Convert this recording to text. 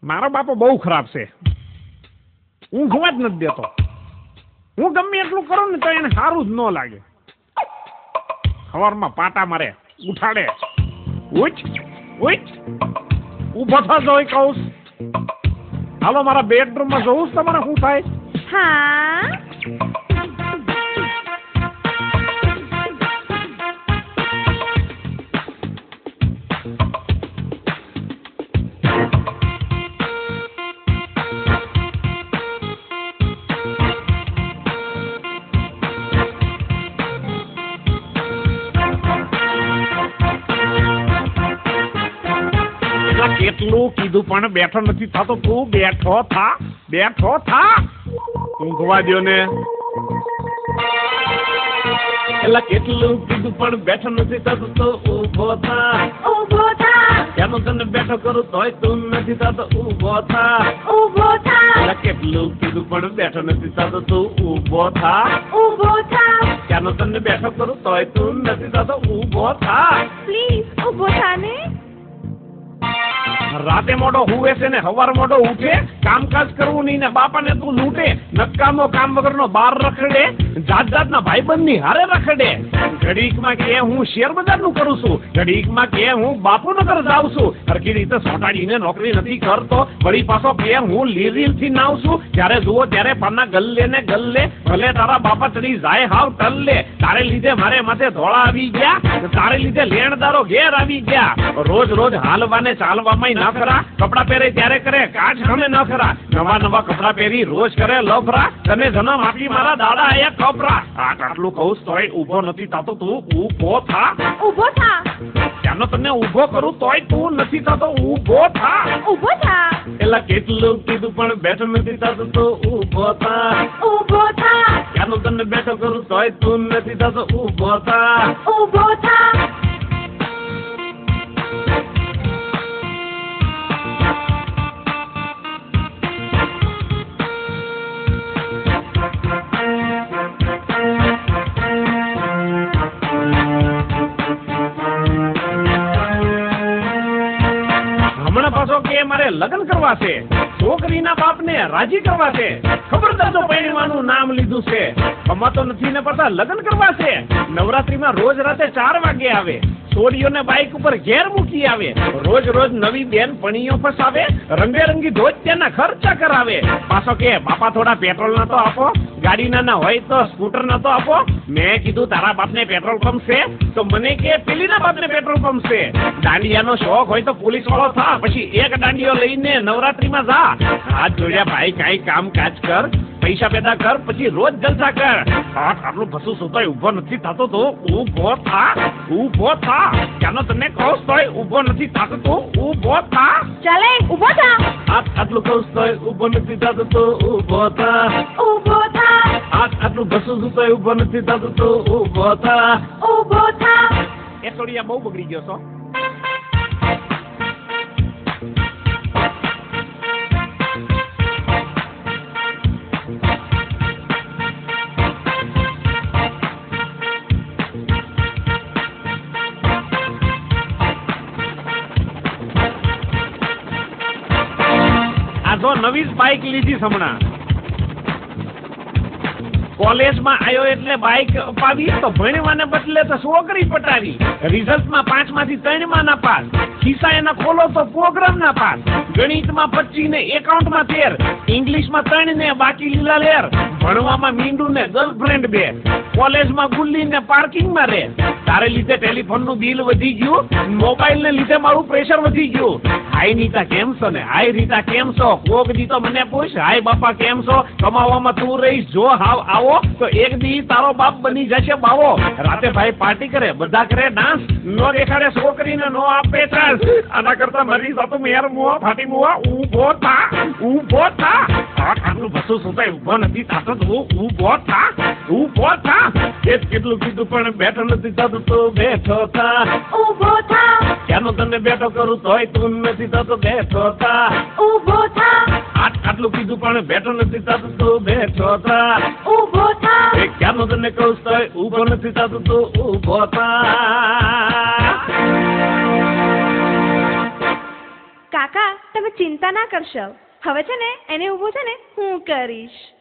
મારો બાપો બહુ ખરાબ છે. હું જોવા જ નથી દેતો. હું ગમે એટલું કરું ને તો એને સારું જ ન લાગે. સવારમાં પાટા મારે, ઉઠાડે, ઉઠ ઉઠ, ઊભો થજો કહું. હાલો મારા બેડરૂમમાં જોઉં તમારે શું થાય. હા કેટલું કીધું પણ બેઠો નથી થતો. તું બેઠો થા, બેઠો થા. ઊંઘવા દ્યો ને. એલા કેટલું કીધું પણ બેઠો નથી થતો તો ઊભો થા, ઊભો થા, કેમ તને બેઠો કરું તોય તું નથી થતો ઊભો થા, ઊભો થા. એલા કેટલું કીધું પણ બેઠો નથી થતો તું ઊભો થા, ઊભો થા. કેમ તને બેઠો કરું તોય તું નથી થતો ઊભો થા. પ્લીઝ ઊભો થા ને. રાતે મોડો હુવે છે ને સવાર મોડો ઉઠે. કામકાજ કરવું નહીં ને બાપાને તું લૂંટે. નકામો કામ વગરનો બાર રખડે. જાત જાતના ભાઈબંધની હારે રખડે. ઘડીકમાં કે હું શેર બજારનું કરું છું, ઘડીકમાં કે હું બાપુનગર જાઉં છું. સરખી રીતે સોટાડીને નોકરી નથી કરતો. વળી પાછો કે હું લીરીલથી નાવ છું. જ્યારે જુઓ ત્યારે પાના ગલ્લે ને ગલ્લે. ભલે તારા બાપા ચડી જાય હાવ ટલ્લે. તારે લીધે મારે માથે ધોળા આવી ગયા. તારે લીધે લેણદારો ઘેર આવી ગયા. રોજ રોજ હાલવાને ચાલવામાં ન ખરા. કપડા પહેરે ત્યારે કરે કાચ ગમે ન ખરા. નવા નવા કપડા પહેરી રોજ કરે લફરા. તને જન્મ આપી મારા દાદા એ કપરા. આટલું કહું તોય ઊભો નથી થતો તું ઊભો થા, ઊભો થા. ત્યાંનો તને ઊભો કરું તોય તું નથી થતો ઊભો થા, ઊભો થા. એલા કેટલું કીધું પણ બેઠો નથી થતો તો ઊભો થા, ઊભો થા. ત્યાંનો તને બેઠો કરું તોય તું નથી થતો ઊભો થા, ઊભો થા. કે મારે લગ્ન કરવા છે. છોકરીના બાપને રાજી કરવા છે. ખબરદાર જો પૈણીવાનું નામ લીધું છે. કમાતો નથી ને પડતા લગ્ન કરવા છે. નવરાત્રીમાં રોજ રાતે 4 વાગે આવે. છોડીઓને બાઇક ઉપર ઘેર મૂકી આવે. રોજ રોજ નવી બેન પણીઓ ફસાવે. રંગેરંગી ધોતિયાના ખર્ચા કરાવે. પાછો કે બાપા થોડા પેટ્રોલ ના તો આપો. ગાડી ના હોય તો સ્કૂટર ના તો આપો. મેં કીધું તારા બાપને પેટ્રોલ પંપ છે તો મને કે પેલીના બાપને પેટ્રોલ પંપ છે. દાંડિયાનો શોખ હોય તો પોલીસ વાળો થા. પછી એક દાંડિયો લઈને નવરાત્રીમાં જા. હાથ જોડ્યા ભાઈ કાંઈ કામ કાજ કર. પૈસા પેદા કર પછી રોજ જલસા કર. આટલું ભસું સુતાય ઊભો નથી થતો તો ઊભો થા, ઊભો થા. ક્યાંનો તને કહું તોય ઊભો નથી થતો તો ઊભો થા. ચાલે ઊભો થા. આટલું કહું તોય ઊભો નથી થતો તો ઊભો થા, ઊભો થા. આટલું ભસું સુતાય ઊભો નથી થતો તો ઊભો થા, ઊભો થા. એ થોડી બહુ બગડી ગયો છો. જો નવી જ બાઇક લીધી હમણાં. કોલેજમાં આવ્યો એટલે બાઇક અપાવી તો ભણવાને બદલે તો છોકરી પટાવી. રિઝલ્ટમાં 5 માંથી 3 માં ના પાસ. ખિસ્સા એના ખોલો તો પ્રોગ્રામ ના પાસ. ગણિતમાં 25 ને એકાઉન્ટમાં 13. ઇંગ્લિશમાં 3 ને બાકી લીલા લેર. ભણવામાં મીંડું ને ગર્લફ્રેન્ડ 2. કોલેજમાં ગુલ્લી ને પાર્કિંગમાં રહે. તારે લીધે ટેલિફોનનું બિલ વધી ગયું. મોબાઈલ ને લીધે મારું પ્રેશર વધી ગયું. હાય નીતા કેમ છો ને હાય રીતા કેમ છો. કોક દી તો મને પૂછ હાય બાપા કેમ છો. કમાવામાં તું રહીશ જો હાવ આવો તો એક દી તારો બાપ બની જશે બાવો. રાતે ભાઈ પાર્ટી કરે બધા કરે ડાન્સ. નો દેખાડે છોકરીને નો આપે ચાન્સ. આના કરતા મરી જતું મેર મુવા ફાટી મુવા. ઊભો થા, ઊભો થા. આટલું ભસું સુતાય ઊભો નથી થતો તો ઊભો થા, ઊભો થા. કેટલું કીધું પણ બેઠો નથી થતું તો બેઠો થા, ઊભો થા. ક્યાંનો તને બેઠો કરું તોય તું નથી થતો બેઠો થા, ઊભો થા. આટલું કીધું પણ બેઠો નથી થતું તો બેઠો થા, ઊભો થા. ક્યાંનો તને કહું તોય ઊભો નથી થતું તો ઊભો થા. કાકા તમે ચિંતા ના કરશો, હવે છે ને એને ઊભું છે ને હું કરીશ.